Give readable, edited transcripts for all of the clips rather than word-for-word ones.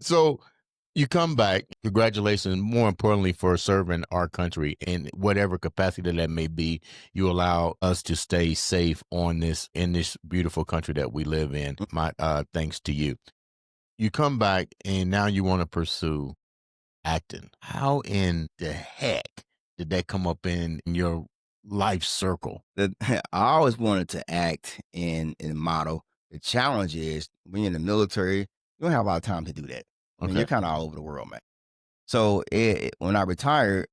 So you come back. Congratulations. More importantly, for serving our country in whatever capacity that may be, you allow us to stay safe on this in this beautiful country that we live in. My thanks to you. You come back and now you want to pursue acting. How in the heck did that come up in your life circle? I always wanted to act and model. The challenge is when you're in the military, you don't have a lot of time to do that. I mean, Okay. you're kind of all over the world, man. So when I retired,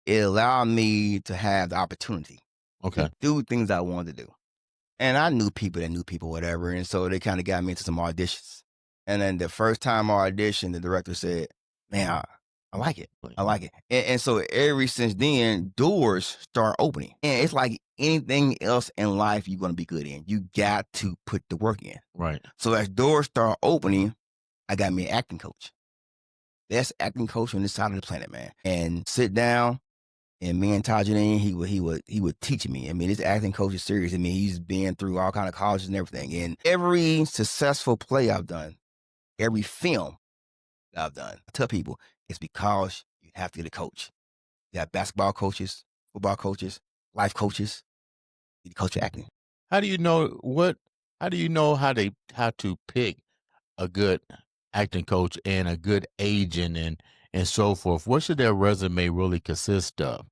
it allowed me to have the opportunity Okay. to do things I wanted to do. And I knew people that knew people, whatever. And so they kind of got me into some auditions. And then the first time I auditioned, the director said, man, I like it. I like it. And so ever since then, doors start opening. And it's like anything else in life you're going to be good in. You got to put the work in. Right. So as doors start opening, I got me an acting coach. Best acting coach on this side of the planet, man. And sit down. And me and Tajudeen, he would teach me. I mean, this acting coach is serious. I mean, he's been through all kind of colleges and everything. And every successful play I've done, every film that I've done, I tell people it's because you have to get a coach. You have basketball coaches, football coaches, life coaches. You coach your acting. How do you know how do you know how to pick a good acting coach and a good agent and so forth? What should their resume really consist of?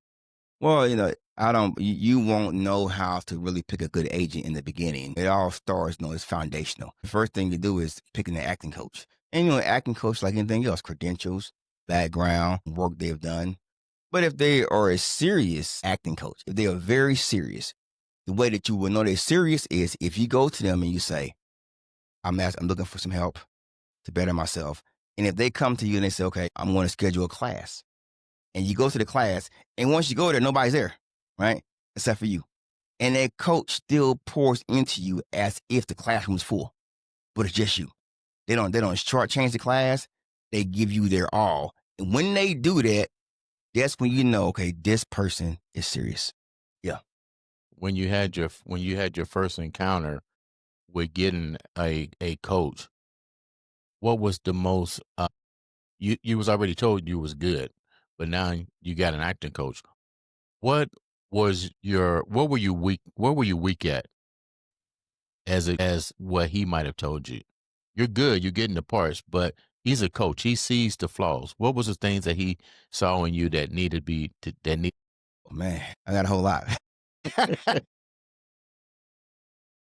Well, you won't know how to really pick a good agent in the beginning. It all starts, it's foundational. The first thing you do is picking an acting coach. And, acting coach, like anything else, credentials, background, work they've done. But if they are a serious acting coach, if they are very serious, the way that you will know they're serious is if you go to them and you say, I'm looking for some help to better myself. And if they come to you and they say, okay, I'm going to schedule a class. And you go to the class, and once you go there, nobody's there, right? Except for you. And that coach still pours into you as if the classroom's full, but it's just you. They don't shortchange the class. They give you their all. And when they do that, that's when you know, okay, this person is serious. Yeah. When you had your first encounter with getting a coach, what was the most you was already told you was good, but now you got an acting coach. What what were you weak at as what he might have told you? You're good, you're getting the parts, but he's a coach. He sees the flaws. What was the things that he saw in you that needed that need Oh, man, I got a whole lot.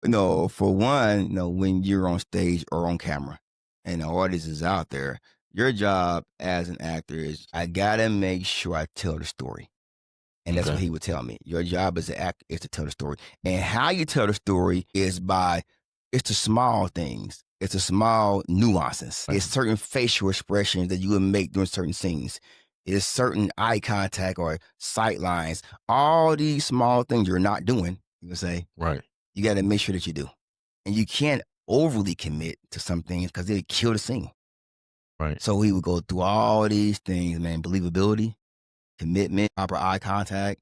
No, for one, when you're on stage or on camera and the audience is out there, your job as an actor is I gotta make sure I tell the story. And that's what Okay. he would tell me. Your job as an actor is to tell the story. And how you tell the story is it's the small things. It's the small nuances. Right. It's certain facial expressions that you would make during certain scenes. It's certain eye contact or sight lines. All these small things you're not doing, you can say, Right. you got to make sure that you do. And you can't overly commit to some things because they kill the scene. Right. So he would go through all these things, man. Believability, commitment, proper eye contact,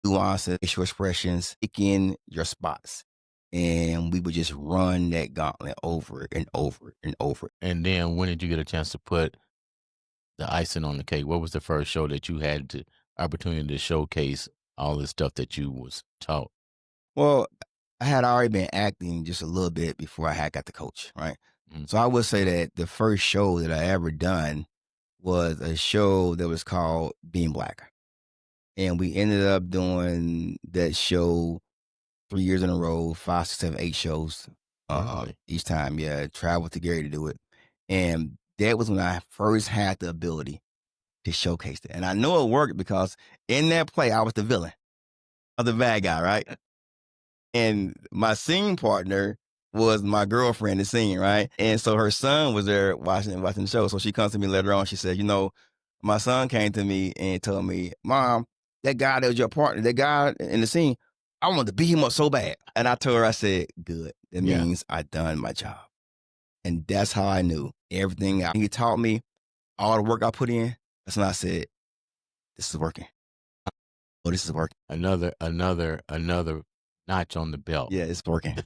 nuances, facial expressions, picking your spots. And we would just run that gauntlet over and over and over. And then when did you get a chance to put the icing on the cake? What was the first show that you had the opportunity to showcase all the stuff that you was taught? Well, I had already been acting just a little bit before I had got the coach, right? Mm. So I would say that the first show that I ever done was a show that was called Being Black. And we ended up doing that show 3 years in a row, 5, 6, 7, 8 shows Really? each time. Yeah, traveled to Gary to do it. And that was when I first had the ability to showcase it. And I know it worked because in that play, I was the villain of the bad guy, right? And my scene partner was my girlfriend in scene, right? And so her son was there watching the show. So she comes to me later on. She said, my son came to me and told me, Mom, that guy that was your partner, that guy in the scene, I wanted to beat him up so bad. And I told her, I said, good. That Yeah. means I done my job. And that's how I knew everything he taught me, all the work I put in. That's when I said, this is working. Oh, this is working. Another notch on the belt. Yeah, it's working.